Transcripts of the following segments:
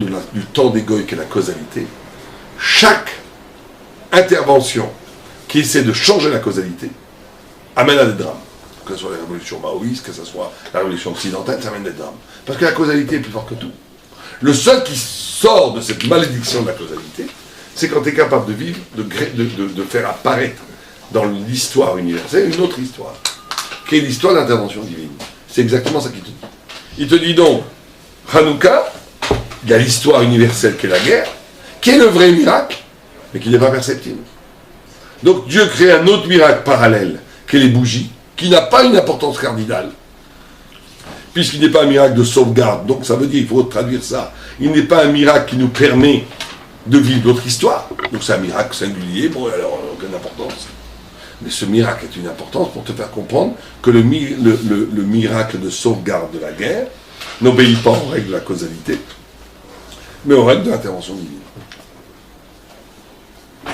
du temps d'égoï qu'est la causalité, chaque intervention qui essaie de changer la causalité amène à des drames. Que ce soit la révolution maoïste, que ce soit la révolution occidentale, ça amène des drames. Parce que la causalité est plus forte que tout. Le seul qui sort de cette malédiction de la causalité, c'est quand tu es capable de vivre, de faire apparaître dans l'histoire universelle une autre histoire, qui est l'histoire d'intervention divine. C'est exactement ça qu'il te dit. Il te dit donc, Hanouka, il y a l'histoire universelle qui est la guerre, qui est le vrai miracle, mais qui n'est pas perceptible. Donc Dieu crée un autre miracle parallèle, qui est les bougies, qui n'a pas une importance cardinale, puisqu'il n'est pas un miracle de sauvegarde. Donc ça veut dire, il faut traduire ça, il n'est pas un miracle qui nous permet de vivre d'autres histoires. Donc c'est un miracle singulier, bon alors aucune importance. Mais ce miracle est une importance pour te faire comprendre que le miracle de sauvegarde de la guerre n'obéit pas aux règles de la causalité, mais aux règles de l'intervention divine.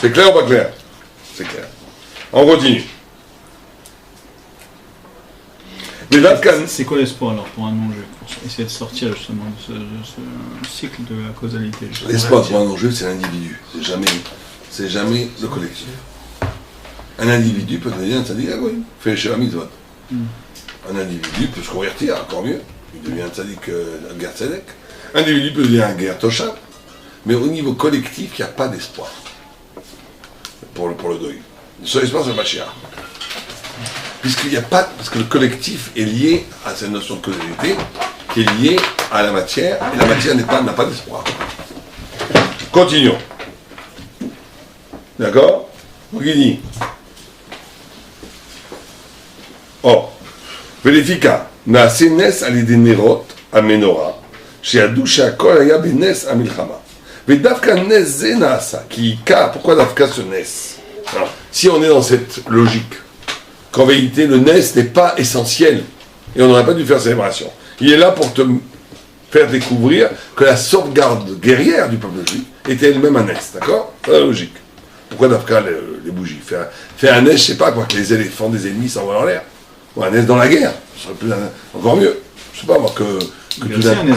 C'est clair ou pas clair? C'est clair. On continue. C'est quoi l'espoir alors pour un non-juif, pour essayer de sortir justement de ce cycle de la causalité? L'espoir pour un non-juif, c'est l'individu. C'est jamais le collectif. Un individu peut devenir un tzaddik agoïm, fait chez la mitzvot. Un individu peut se convertir, encore mieux. Il devient un tzaddik ger tzedek. Un individu peut devenir un ger toshav. Mais au niveau collectif, il n'y a pas d'espoir pour le goy. Le seul espoir, c'est le Mashiach. Puisqu'il n'y a pas, parce que le collectif est lié à cette notion de causalité, qui est liée à la matière, et la matière n'a pas d'espoir. Continuons. D'accord? Donc il dit, Velifika, naase nes alide nerot amenora, she'adu she'akol haya benes amilchama. Vedavka nes ze naasa, ki ika, pourquoi davka ce nes? Alors, si on est dans cette logique, qu'en vérité le nes n'est pas essentiel, et on n'aurait pas dû faire célébration. Il est là pour te faire découvrir que la sauvegarde guerrière du peuple juif était elle-même un nes, d'accord? C'est la logique. Pourquoi d'Afka les bougies? Faire un nes, je sais pas quoi, que les éléphants des ennemis s'envolent en l'air. Ou un nes dans la guerre, ce serait encore mieux. Je sais pas moi,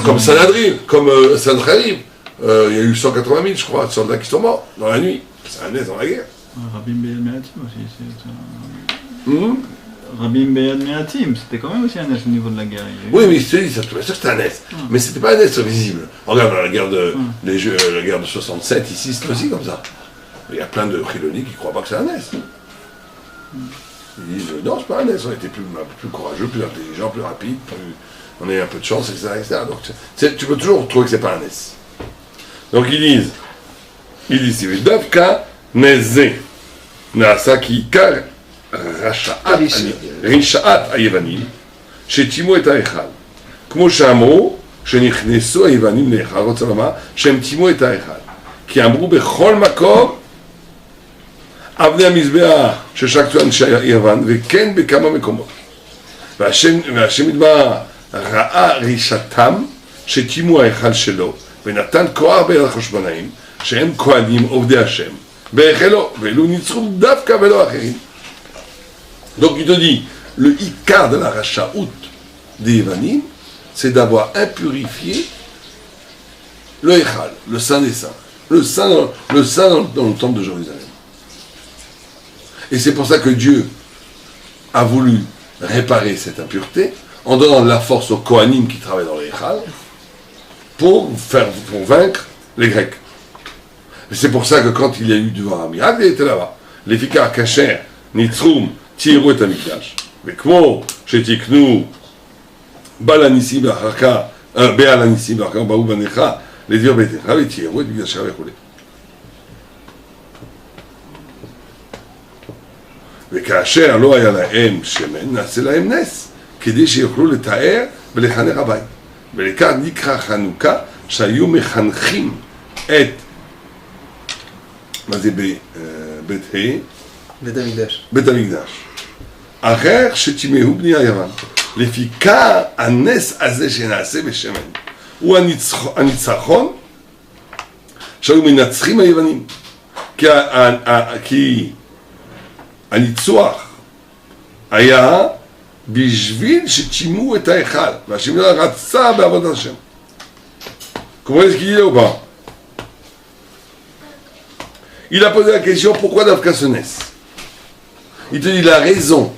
comme Sanhedrin, comme Sanhedrin. Il y a eu 180 000, je crois, de soldats qui sont morts dans la nuit. C'est un nes dans la guerre. Rabim Beyad Me'atim aussi. Rabim Beyad Me'atim, c'était quand même aussi un nes au niveau de la guerre. Oui, mais je te dis, ça que c'était un nes. Mais c'était pas un nes visible. Regarde, la guerre de 67, ici, c'est aussi comme ça. Il y a plein de Chiloni qui ne croient pas que c'est un nes. Ils disent, non, c'est pas un nes, on était plus courageux, plus intelligent, plus rapide, on a eu un peu de chance, etc. etc. Donc, tu peux toujours trouver que c'est pas un nes. Donc ils disent, Davka Nezé, Nasa ki kar Risha'at Ayevanim, Shetimo et Aechal. Kmo Shamo, Shenichneso Ayevanim Leechal, Rotzalama, Shem Timo et Aechal. Qui אמרו בכל מקום אבני המזבח ששקטו אנשי יוון וכן בכמה מקומות והשם יתברך ראה רישתם שטימו ההיכל שלו ונתן כוח ביד החשבונאים שהם כהנים עובדי השם והחלו ואלו ניצחו דווקא ולא אחרים. Donc il te dit le ikar de la rachaout des Yévanim c'est d'avoir impurifié le Echal, le Saint des Saints. Le saint dans le temple de Jérusalem. Et c'est pour ça que Dieu a voulu réparer cette impureté en donnant de la force aux Kohanim qui travaillent dans les Echal pour vaincre les Grecs. Et c'est pour ça que quand il y a eu devant un miracle, il était là-bas. Les Fikar Kacher, Nitzrum, Tiru et Amikdash. Mais comment Shetiknu, Balanissi Bachaka, Bealanissi Bachaka, Baou Banecha, les dieux bétéra, les tiers, et bien sûr, les וכאשר לא היה להם שמן, נעשה להם נס, כדי שיוכלו לתאר ולחנך הבית. ולכך נקרא חנוכה, שהיו מחנכים את, מה זה בית המקדש. אחר שתימהו בני היוון. לפיכך הנס הזה שנעשה בשמן. הוא הניצחון שהיו מנצחים היוונים כי הניצוח היה בשביל שתשימו את ההיכל והשם רצה בעבודת השם. Comprenez ce qu'il dit là ou pas? Il a posé la question pourquoi Dafka se naissent. Il te dit la raison.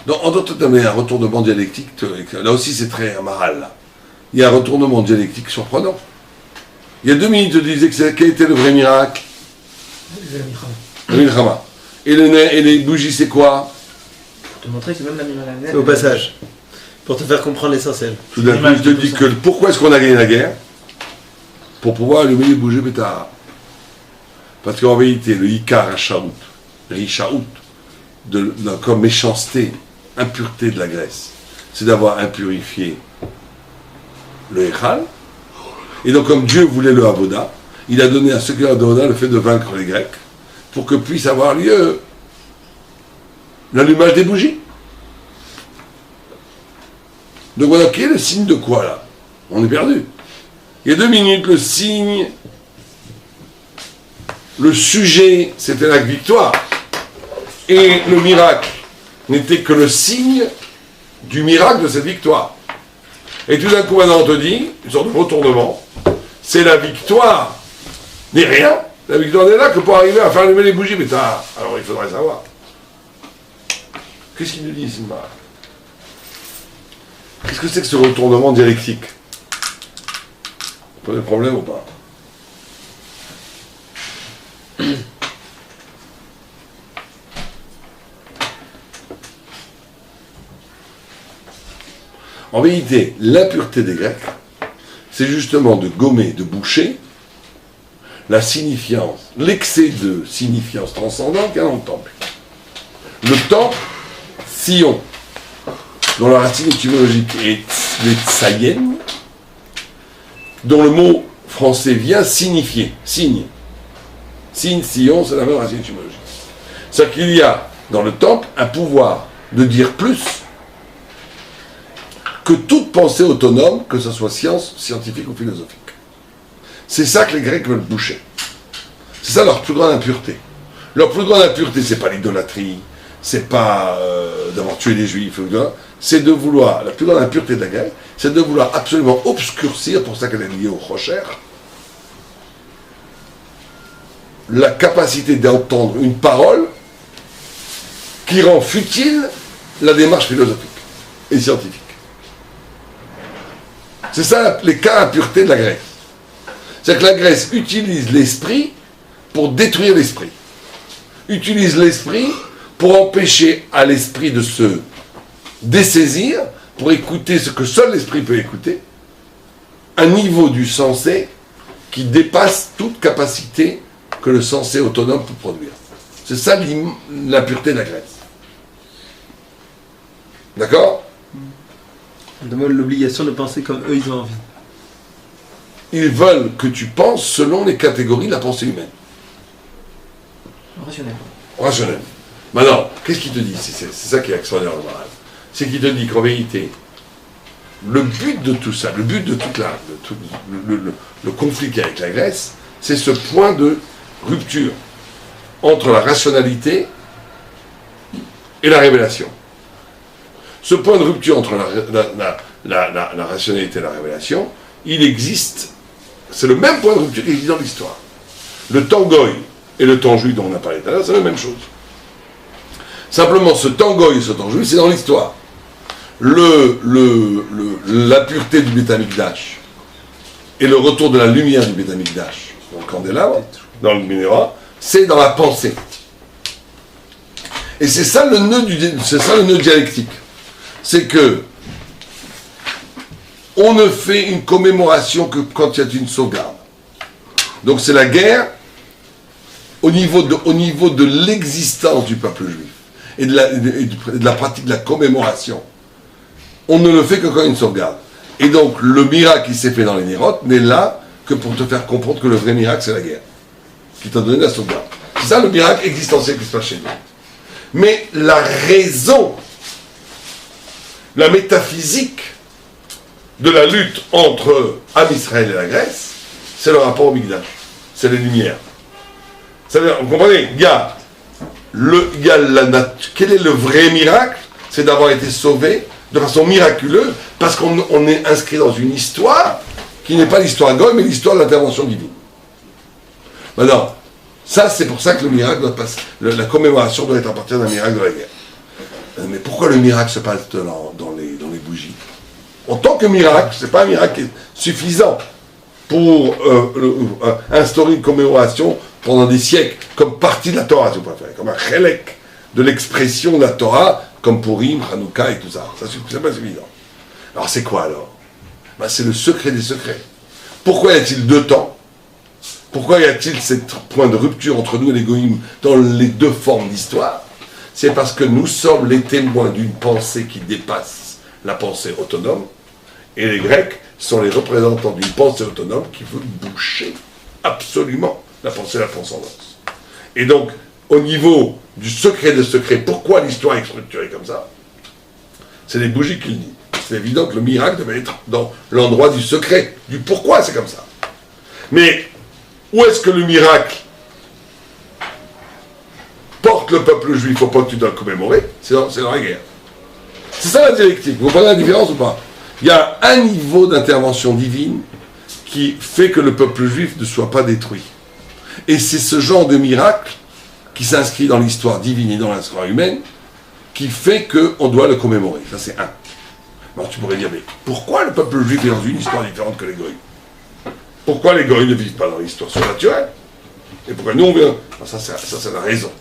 Donc, en d'autres termes, il y a un retournement dialectique. Là aussi, c'est très amaral. Là. Il y a un retournement dialectique surprenant. Il y a 2 minutes, il disait que quel était le vrai miracle? Le milchama. Et les bougies, c'est quoi? Pour te montrer que même la C'est au passage. Pour te faire comprendre l'essentiel. Tout d'un coup, il te dit que pourquoi est-ce qu'on a gagné la guerre? Pour pouvoir allumer les bougies pétard. Parce qu'en vérité, le Ikar Hachaout, Rishaout, comme méchanceté, impureté de la Grèce, c'est d'avoir impurifié le Echal. Et donc, comme Dieu voulait le Avoda, il a donné à ceux qui ont Avoda le fait de vaincre les Grecs pour que puisse avoir lieu l'allumage des bougies. Donc voilà, quel est le signe de quoi là? On est perdu. Il y a 2 minutes, le signe, le sujet, c'était la victoire. Et le miracle n'était que le signe du miracle de cette victoire. Et tout d'un coup, maintenant, on te dit, une sorte de retournement, c'est la victoire n'est rien. La victoire n'est là que pour arriver à faire allumer les bougies. Mais alors il faudrait savoir. Qu'est-ce qu'il nous dit, Simba? Qu'est-ce que c'est que ce retournement dialectique? Pas de problème ou pas? En vérité, l'impureté des Grecs, c'est justement de gommer, de boucher la signifiance, l'excès de signifiance transcendante qu'il y a dans le temple. Le temple, Sion, dont la racine étymologique est les Tsayen, dont le mot français vient signifier, signe. Signe, Sion, c'est la même racine étymologique. C'est-à-dire qu'il y a dans le temple un pouvoir de dire plus que toute pensée autonome, que ce soit science, scientifique ou philosophique. C'est ça que les Grecs veulent boucher. C'est ça leur plus grande impureté. Leur plus grande impureté, c'est pas l'idolâtrie, c'est pas d'avoir tué les Juifs, c'est de vouloir, la plus grande impureté de la Grèce, c'est de vouloir absolument obscurcir, pour ça qu'elle est liée au Rocher, la capacité d'entendre une parole qui rend futile la démarche philosophique et scientifique. C'est ça les cas d'impureté de la Grèce. C'est-à-dire que la Grèce utilise l'esprit pour détruire l'esprit. Utilise l'esprit pour empêcher à l'esprit de se dessaisir, pour écouter ce que seul l'esprit peut écouter, un niveau du sensé qui dépasse toute capacité que le sensé autonome peut produire. C'est ça l'impureté de la Grèce. D'accord? On demande l'obligation de penser comme eux ils ont envie. Ils veulent que tu penses selon les catégories de la pensée humaine. Rationnel. Rationnel. Maintenant, qu'est-ce qu'il te dit? C'est ça qui est extraordinaire en moral. C'est qu'il te dit qu'en vérité, le but de tout ça, le but de toute le conflit qu'il y a avec la Grèce, c'est ce point de rupture entre la rationalité et la révélation. Ce point de rupture entre la rationalité et la révélation, il existe, c'est le même point de rupture qui existe dans l'histoire. Le temps Goï et le temps juif dont on a parlé tout à l'heure, c'est la même chose. Simplement, ce temps Goï et ce temps juif, c'est dans l'histoire. La pureté du Beth Amikdash et le retour de la lumière du Beth Amikdash, dans le candélabre, dans le minéra, c'est dans la pensée. Et c'est ça le nœud dialectique. C'est que on ne fait une commémoration que quand il y a une sauvegarde. Donc c'est la guerre au niveau de l'existence du peuple juif et de la pratique de la commémoration. On ne le fait que quand il y a une sauvegarde. Et donc le miracle qui s'est fait dans les Nérotes n'est là que pour te faire comprendre que le vrai miracle c'est la guerre, qui t'a donné la sauvegarde. C'est ça le miracle existentiel qui se passe chez nous. Mais la raison, la métaphysique de la lutte entre Am Israël et la Grèce, c'est le rapport au Mikdash, c'est les lumières. C'est-à-dire, vous comprenez, quel est le vrai miracle? C'est d'avoir été sauvé de façon miraculeuse, parce qu'on est inscrit dans une histoire qui n'est pas l'histoire Goy, mais l'histoire de l'intervention divine. Maintenant, ça, c'est pour ça que le miracle doit passer, la commémoration doit être à partir d'un miracle de la guerre. Mais pourquoi le miracle se passe dans les bougies? En tant que miracle, c'est pas un miracle suffisant pour instaurer une commémoration pendant des siècles, comme partie de la Torah, si vous préférez, comme un chélek de l'expression de la Torah, comme Purim, Hanouka et tout ça. Ça, c'est pas suffisant. Alors, c'est quoi alors? Ben, c'est le secret des secrets. Pourquoi y a-t-il deux temps? Pourquoi y a-t-il ce point de rupture entre nous et les Goïm dans les deux formes d'histoire? C'est parce que nous sommes les témoins d'une pensée qui dépasse la pensée autonome, et les Grecs sont les représentants d'une pensée autonome qui veut boucher absolument la pensée de la transcendance. Et donc, au niveau du secret des secrets, pourquoi l'histoire est structurée comme ça? C'est les bougies qui le disent. C'est évident que le miracle devait être dans l'endroit du secret, du pourquoi c'est comme ça. Mais où est-ce que le miracle porte le peuple juif au point que tu dois le commémorer? C'est dans la guerre. C'est ça la dialectique. Vous comprenez la différence ou pas? Il y a un niveau d'intervention divine qui fait que le peuple juif ne soit pas détruit. Et c'est ce genre de miracle qui s'inscrit dans l'histoire divine et dans l'histoire humaine qui fait qu'on doit le commémorer. Ça, c'est un. Alors tu pourrais dire, mais pourquoi le peuple juif est dans une histoire différente que les Goïs? Pourquoi les Goïs ne vivent pas dans l'histoire surnaturelle? Et pourquoi nous on vient? Ça, c'est la raison.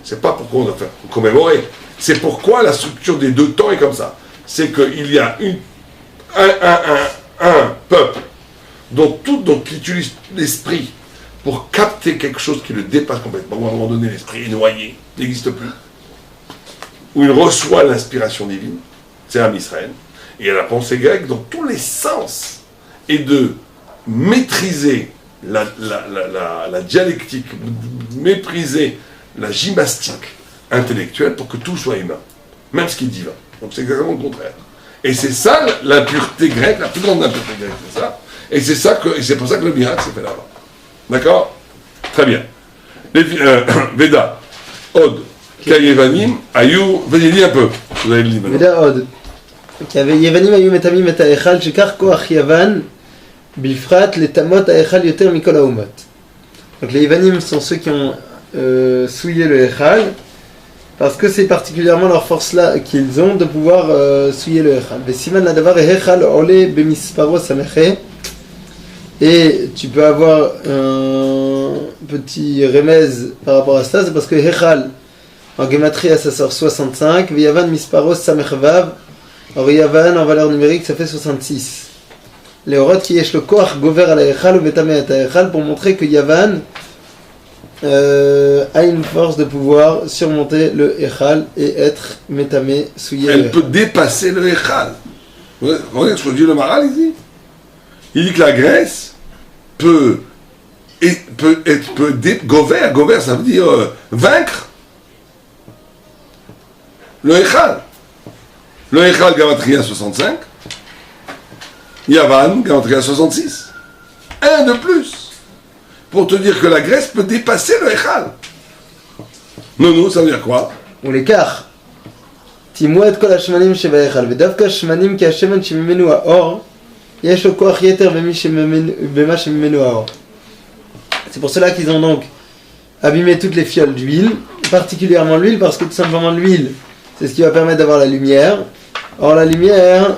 C'est pas pourquoi on doit faire commémorer. C'est pourquoi la structure des deux temps est comme ça. C'est qu'il y a un peuple dont il utilise l'esprit pour capter quelque chose qui le dépasse complètement. À un moment donné, l'esprit est noyé, n'existe plus. Où il reçoit l'inspiration divine, c'est un Israël. Et à la pensée grecque, dans tous les sens, et de maîtriser la dialectique, maîtriser la gymnastique intellectuelle pour que tout soit humain, même ce qui est divin. Donc c'est exactement le contraire. Et c'est ça l'impureté grecque, la plus grande impureté grecque, c'est ça. Et c'est pour ça que le miracle s'est fait là-bas. D'accord? Très bien. Veda, Od, Kayevanim, Ayou, venez lire un peu. Vous allez le lire maintenant. Veda Od. Yevanim היו מטמאים את ההיכל שכך כוח יוון בפרט לטמות ההיכל יותר מכל האומות. Donc les Yevanim sont ceux qui ont souillé le Echal parce que c'est particulièrement leur force là qu'ils ont de pouvoir souiller le Echal. Vesiman ladavar Echal ole bemisparo sameche. Et tu peux avoir un petit remèze par rapport à ça, c'est parce que Echal en Gematria ça sort 65, Yavan misparo samechvav. Or Yavan en valeur numérique ça fait 66. Les orot qui yesh le koach gover à la Echal ou betame à la Echal pour montrer que Yavan a une force de pouvoir surmonter le Echal et être métamé souillé. Elle peut dépasser le Echal. Vous voyez ce que dit le Maral ici? Il dit que la Grèce peut gover, ça veut dire vaincre le Echal. Le Echal Gamatria 65, Yavan Gamatria 66. Un de plus. Pour te dire que la Grèce peut dépasser le Echal. Non, ça veut dire quoi? Ou l'écart. Timo et kol hashmanim sheba Echal, ודווקא השמנים כי השמן שממנו האור, יש לו כוח יתר במה שממנו האור. C'est pour cela qu'ils ont donc abîmé toutes les fioles d'huile, particulièrement l'huile, parce que tout simplement l'huile, c'est ce qui va permettre d'avoir la lumière. Or la lumière,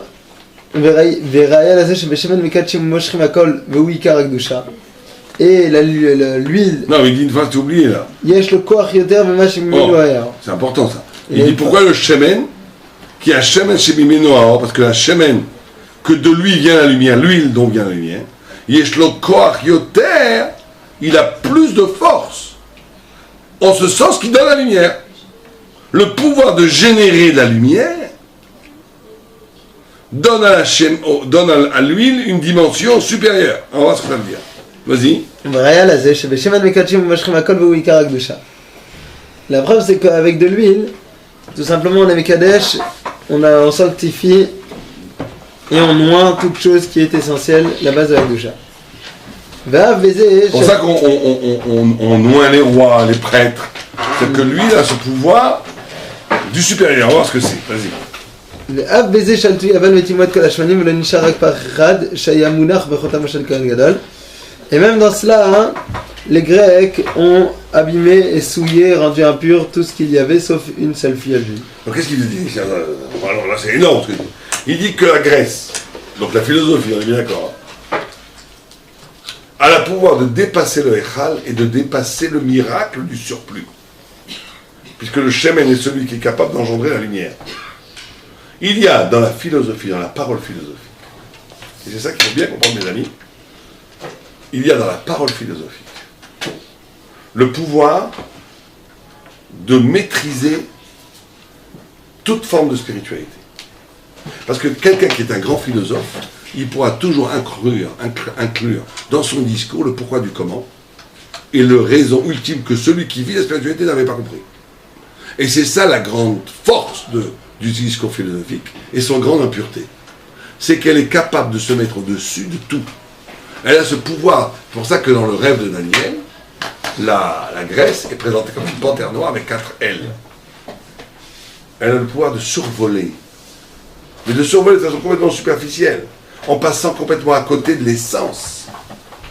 וראיה לזה שבשמן מקדשים ומושכים הכל והוא עיקר הקדושה. Et l'huile. Non, mais il dit une phrase, tu oublies là. יש לו כוח יותר במה שממנו האור. C'est important ça. Il dit pourquoi le shemen, qui a shemen shemimeno haor, parce que la shemen, que de lui vient la lumière, l'huile dont vient la lumière, yesh lo koach yoter, il a plus de force, en ce sens qu'il donne la lumière. Le pouvoir de générer la lumière donne à l'huile une dimension supérieure. On va voir ce que ça veut dire. Vas-y. La preuve c'est qu'avec de l'huile, tout simplement on est Mekadesh, on sanctifie et on noie toute chose qui est essentielle, la base de la Kedusha. C'est pour ça qu'on noie les rois, les prêtres. C'est que lui a ce pouvoir du supérieur. On va voir ce que c'est. Vas-y. לאב בזה שלטו יוון וטימו את כל השמנים ולא נשאר רק פרח אחד שהיה מונח בחותמו של כהן גדול. Et même dans cela, les Grecs ont abîmé et souillé, rendu impur tout ce qu'il y avait sauf une seule fille à lui. Donc qu'est-ce qu'il dit? Alors là c'est énorme ce qu'il dit. Il dit que la Grèce, donc la philosophie, on est bien d'accord, a le pouvoir de dépasser le Echal et de dépasser le miracle du surplus. Puisque le Shemen est celui qui est capable d'engendrer la lumière. Il y a dans la philosophie, dans la parole philosophique, et c'est ça qu'il faut bien comprendre mes amis, il y a dans la parole philosophique le pouvoir de maîtriser toute forme de spiritualité. Parce que quelqu'un qui est un grand philosophe, il pourra toujours inclure dans son discours le pourquoi du comment et le raison ultime que celui qui vit la spiritualité n'avait pas compris. Et c'est ça la grande force du discours philosophique et son grande impureté. C'est qu'elle est capable de se mettre au-dessus de tout. Elle a ce pouvoir. C'est pour ça que dans le rêve de Daniel, la Grèce est présentée comme une panthère noire avec 4 ailes. Elle a le pouvoir de survoler. Mais de survoler de façon complètement superficielle, en passant complètement à côté de l'essence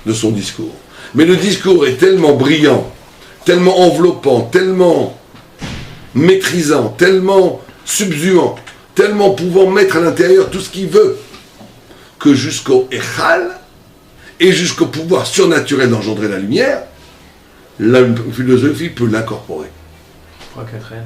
de son discours. Mais le discours est tellement brillant, tellement enveloppant, tellement maîtrisant, tellement subsumant, tellement pouvant mettre à l'intérieur tout ce qu'il veut, que jusqu'au Echal et jusqu'au pouvoir surnaturel d'engendrer la lumière, la philosophie peut l'incorporer. Pourquoi 4 ailes?